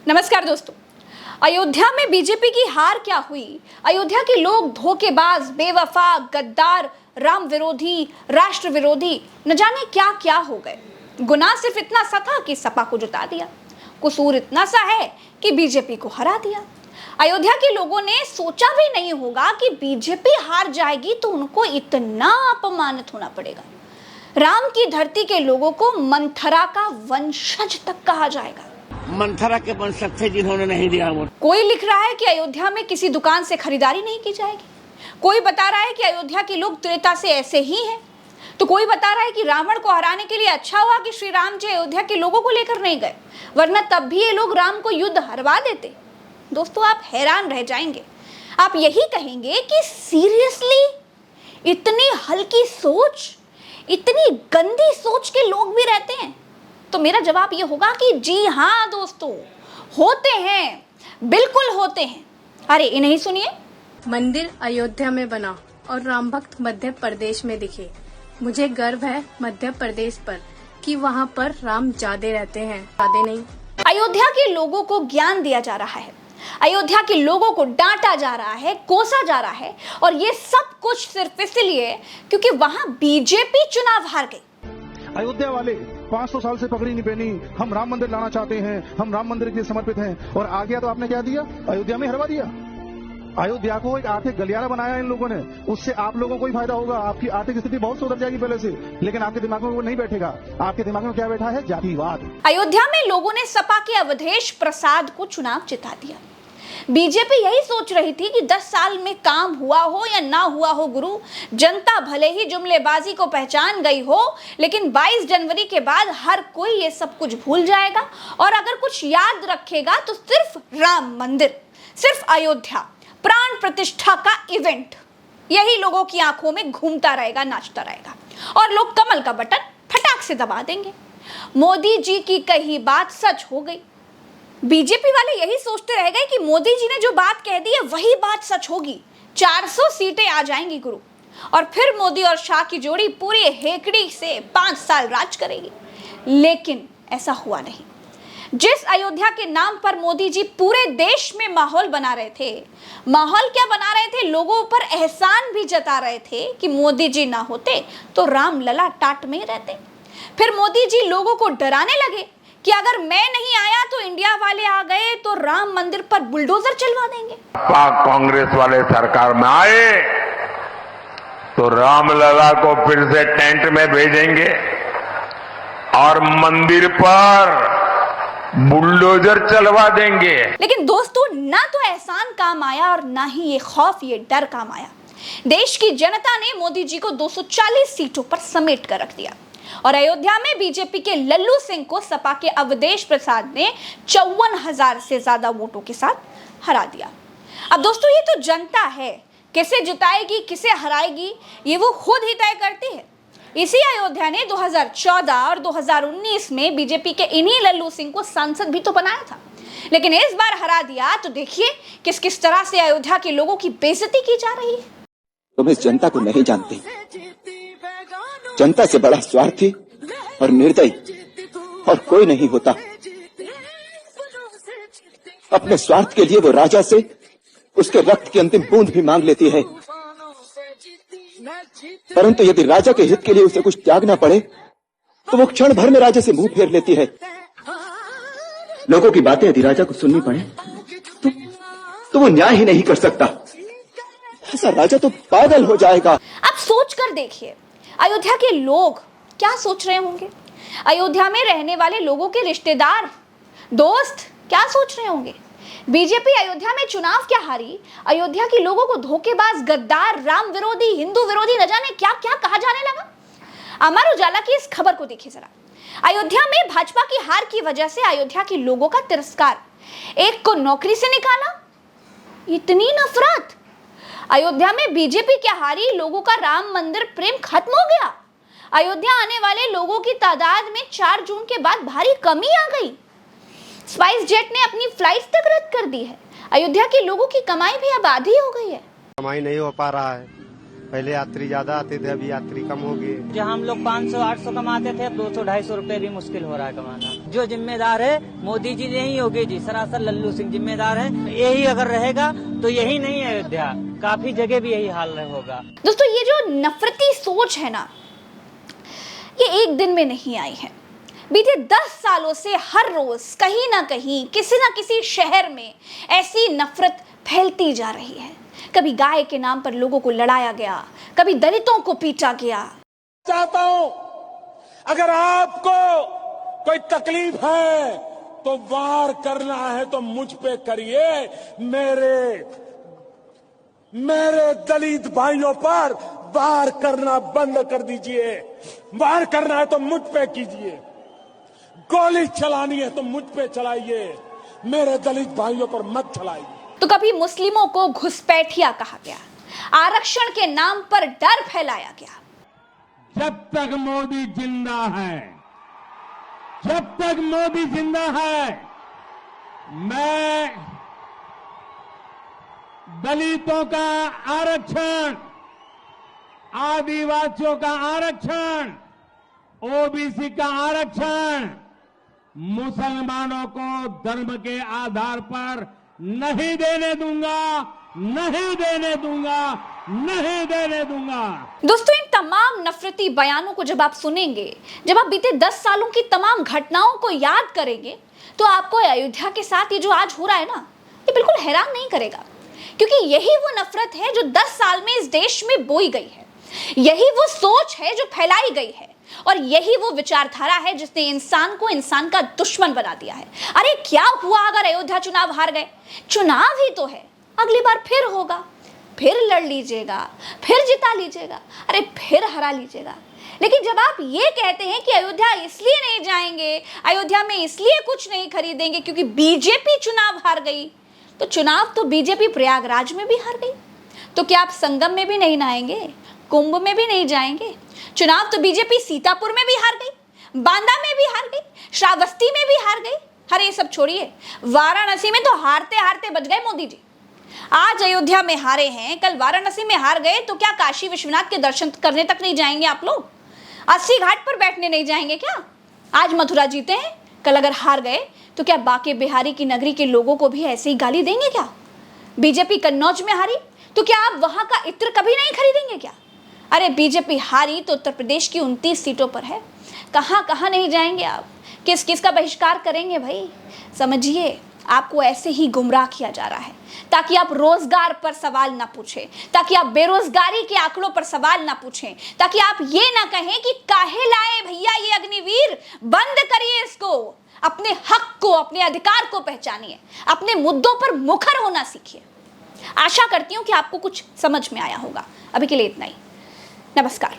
नमस्कार दोस्तों। अयोध्या में बीजेपी की हार क्या हुई? अयोध्या के लोग धोखेबाज, बेवफा, गद्दार, राम विरोधी, राष्ट्र विरोधी, न जाने क्या क्या हो गए। गुनाह सिर्फ इतना सा था कि सपा को जुटा दिया, कसूर इतना सा है कि बीजेपी को हरा दिया। अयोध्या के लोगों ने सोचा भी नहीं होगा कि बीजेपी हार जाएगी तो उनको इतना अपमानित होना पड़ेगा। राम की धरती के लोगों को मंथरा का वंशज तक कहा जाएगा। मंथरा के वंशज थे जिन्होंने नहीं दिया वोट। कोई लिख रहा है कि अयोध्या में किसी दुकान से खरीदारी नहीं की जाएगी। कोई बता रहा है कि अयोध्या के लोग त्रेता से ऐसे ही हैं। तो कोई बता रहा है कि रावण को हराने के लिए अच्छा हुआ कि श्री राम जी अयोध्या के लोगों को लेकर नहीं गए, वरना तब भी ये लोग राम को युद्ध हरवा देते। दोस्तों, आप हैरान रह जाएंगे। आप यही कहेंगे कि सीरियसली इतनी हल्की सोच, इतनी गंदी सोच के लोग भी रहते हैं? तो मेरा जवाब ये होगा कि जी हाँ दोस्तों, होते हैं, बिल्कुल होते हैं। अरे इन्हें ही सुनिए। मंदिर अयोध्या में बना और राम भक्त मध्य प्रदेश में दिखे। मुझे गर्व है मध्य प्रदेश पर कि वहाँ पर राम ज्यादा रहते हैं, ज्यादा नहीं। अयोध्या के लोगों को ज्ञान दिया जा रहा है, अयोध्या के लोगों को डांटा जा रहा है, कोसा जा रहा है, और ये सब कुछ सिर्फ इसलिए क्योंकि वहाँ बीजेपी चुनाव हार गई। अयोध्या वाले 500 साल से पगड़ी नहीं पहनी, हम राम मंदिर लाना चाहते हैं, हम राम मंदिर के लिए समर्पित हैं, और आ गया तो आपने क्या दिया? अयोध्या में हरवा दिया। अयोध्या को एक आर्थिक गलियारा बनाया इन लोगों ने। उससे आप लोगों को ही फायदा होगा। आपकी आर्थिक स्थिति बहुत सुधर जाएगी पहले से, लेकिन आपके दिमाग में वो नहीं बैठेगा। आपके दिमाग में क्या बैठा है? जातिवाद। अयोध्या में लोगों ने सपा के अवधेश प्रसाद को चुनाव जिता दिया। बीजेपी यही सोच रही थी कि 10 साल में काम हुआ हो या ना हुआ हो गुरु, जनता भले ही जुमलेबाजी को पहचान गई हो, लेकिन 22 जनवरी के बाद हर कोई ये सब कुछ भूल जाएगा, और अगर कुछ याद रखेगा तो सिर्फ राम मंदिर, सिर्फ अयोध्या, प्राण प्रतिष्ठा का इवेंट, यही लोगों की आंखों में घूमता रहेगा, नाचता रहेगा, और लोग कमल का बटन फटाक से दबा देंगे। मोदी जी की कही बात सच हो गई। बीजेपी वाले यही सोचते रह गए कि मोदी जी ने जो बात कह दी है वही बात सच होगी, 400 सीटें आ जाएंगी गुरु, और फिर मोदी और शाह की जोड़ी पूरी हेकड़ी से 5 साल राज करेगी। लेकिन ऐसा हुआ नहीं। जिस अयोध्या के नाम पर मोदी जी पूरे देश में माहौल बना रहे थे, माहौल क्या बना रहे थे, लोगों पर एहसान भी जता रहे थे कि मोदी जी ना होते तो राम लला टाट में रहते। फिर मोदी जी लोगों को डराने लगे कि अगर मैं नहीं आया तो इंडिया वाले आ गए तो राम मंदिर पर बुलडोजर चलवा देंगे। कांग्रेस वाले सरकार में आए तो रामलला को फिर से टेंट में भेजेंगे और मंदिर पर बुलडोजर चलवा देंगे। लेकिन दोस्तों, ना तो एहसान काम आया और ना ही ये खौफ, ये डर काम आया। देश की जनता ने मोदी जी को 240 सीटों पर समेट कर रख दिया, और अयोध्या में बीजेपी के लल्लू सिंह को सपा के अवधेश प्रसाद ने 54,000 से ज्यादा वोटों के साथ हरा दिया। अब दोस्तों, ये तो जनता है, किसे जिताएगी किसे हराएगी ये वो खुद ही तय करती है। इसी अयोध्या ने 2014 और 2019 में बीजेपी के इन्हीं लल्लू सिंह को सांसद भी तो बनाया था, लेकिन इस बार हरा दिया। तो देखिए किस किस तरह से अयोध्या के लोगों की बेइज्जती की जा रही है। तुम इस जनता को नहीं जानते। जनता से बड़ा स्वार्थी और निर्दयी और कोई नहीं होता। अपने स्वार्थ के लिए वो राजा से उसके रक्त की अंतिम बूंद भी मांग लेती है, परंतु यदि राजा के हित के लिए उसे कुछ त्यागना पड़े तो वो क्षण भर में राजा से मुंह फेर लेती है। लोगों की बातें यदि राजा को सुननी पड़े तो वो न्याय ही नहीं कर सकता। ऐसा राजा तो पागल हो जाएगा। आप सोच कर देखिए, अयोध्या के लोग क्या सोच रहे होंगे? अयोध्या में रहने वाले लोगों के रिश्तेदार, दोस्त क्या सोच रहे होंगे? बीजेपी अयोध्या में चुनाव क्या हारी, अयोध्या के लोगों को धोखेबाज, गद्दार, राम विरोधी, हिंदू विरोधी, न जाने क्या क्या कहा जाने लगा। अमर उजाला की इस खबर को देखिए जरा। अयोध्या में भाजपा की हार की वजह से अयोध्या के लोगों का तिरस्कार, एक को नौकरी से निकाला, इतनी नफरत। अयोध्या में बीजेपी क्या हारी, लोगों का राम मंदिर प्रेम खत्म हो गया। अयोध्या आने वाले लोगों की तादाद में 4 जून के बाद भारी कमी आ गई। स्पाइस जेट ने अपनी फ्लाइट तक रद्द कर दी है। अयोध्या के लोगों की कमाई भी अब आधी हो गई है। कमाई नहीं हो पा रहा है। पहले यात्री ज्यादा आते थे, अभी यात्री कम हो गए। जहाँ हम लोग 500-800 कमाते थे, अब 200-250 रुपए भी मुश्किल हो रहा है कमाना। जो जिम्मेदार है मोदी जी नहीं होगी जी, सरासर लल्लू सिंह जिम्मेदार है। यही अगर रहेगा तो यही नहीं है अयोध्या, काफी जगह भी यही हाल होगा। दोस्तों, ये जो नफरती सोच है ना, ये एक दिन में नहीं आई है। बीते 10 सालों से हर रोज कहीं ना कहीं किसी ना किसी शहर में ऐसी नफरत फैलती जा रही है। कभी गाय के नाम पर लोगों को लड़ाया गया, कभी दलितों को पीटा गया। चाहता हूं, अगर आपको कोई तकलीफ है तो वार करना है तो मुझ पे करिए, मेरे दलित भाइयों पर वार करना बंद कर दीजिए। वार करना है तो मुझ पे कीजिए, गोली चलानी है तो मुझ पे चलाइए, मेरे दलित भाइयों पर मत चलाइए। तो कभी मुस्लिमों को घुसपैठिया कहा गया, आरक्षण के नाम पर डर फैलाया गया। जब तक मोदी जिंदा है, जब तक मोदी जिंदा है, मैं दलितों का आरक्षण, आदिवासियों का आरक्षण, ओबीसी का आरक्षण, मुसलमानों को धर्म के आधार पर नहीं देने दूंगा, नहीं देने दूंगा, नहीं देने दूंगा। दोस्तों, इन तमाम नफरती बयानों को जब आप सुनेंगे, जब आप बीते 10 सालों की तमाम घटनाओं को याद करेंगे, तो आपको अयोध्या के साथ ये जो आज हो रहा है ना, ये बिल्कुल हैरान नहीं करेगा। क्योंकि यही वो नफरत है जो 10 साल में इस देश में बोई गई है, यही वो सोच है जो फैलाई गई है, और यही वो विचारधारा है जिसने इंसान को इंसान का दुश्मन बना दिया है। अरे क्या हुआ अगर अयोध्या चुनाव हार गए? चुनाव ही तो है, अगली बार फिर होगा, फिर लड़ लीजिएगा, फिर जिता लीजिएगा, अरे फिर हरा लीजिएगा। लेकिन जब आप ये कहते हैं कि अयोध्या इसलिए नहीं जाएंगे, अयोध्या में इसलिए कुछ नहीं खरीदेंगे क्योंकि बीजेपी चुनाव हार गई, तो चुनाव तो बीजेपी प्रयागराज में भी हार गई, तो क्या आप संगम में भी नहीं नहाएंगे, कुंभ में भी नहीं जाएंगे? चुनाव तो बीजेपी सीतापुर में भी हार गई, बांदा में भी हार गई, श्रावस्ती में भी हार गई। अरे ये सब छोड़िए, वाराणसी में तो हारते हारते बच गए मोदी जी। आज अयोध्या में हारे हैं, कल वाराणसी में हार गए, तो क्या काशी विश्वनाथ के दर्शन करने तक नहीं जाएंगे आप लोग? 80 घाट पर बैठने नहीं जाएंगे क्या? आज मथुरा जीते हैं, कल अगर हार गए तो क्या बाके बिहारी की नगरी के लोगों को भी ऐसे ही गाली देंगे क्या? बीजेपी कन्नौज में हारी तो क्या आप वहां का इत्र कभी नहीं खरीदेंगे क्या? अरे बीजेपी हारी तो उत्तर प्रदेश की 29 सीटों पर है, कहां कहां नहीं जाएंगे आप? किस किस का बहिष्कार करेंगे भाई? समझिए, आपको ऐसे ही गुमराह किया जा रहा है ताकि आप रोजगार पर सवाल ना पूछें, ताकि आप बेरोजगारी के आंकड़ों पर सवाल ना पूछें, ताकि आप ये ना कहें कि काहे लाए भैया ये अग्निवीर, बंद करिए इसको। अपने हक को, अपने अधिकार को पहचानिए, अपने मुद्दों पर मुखर होना सीखिए। आशा करती हूं कि आपको कुछ समझ में आया होगा। अभी के लिए इतना ही। नमस्कार।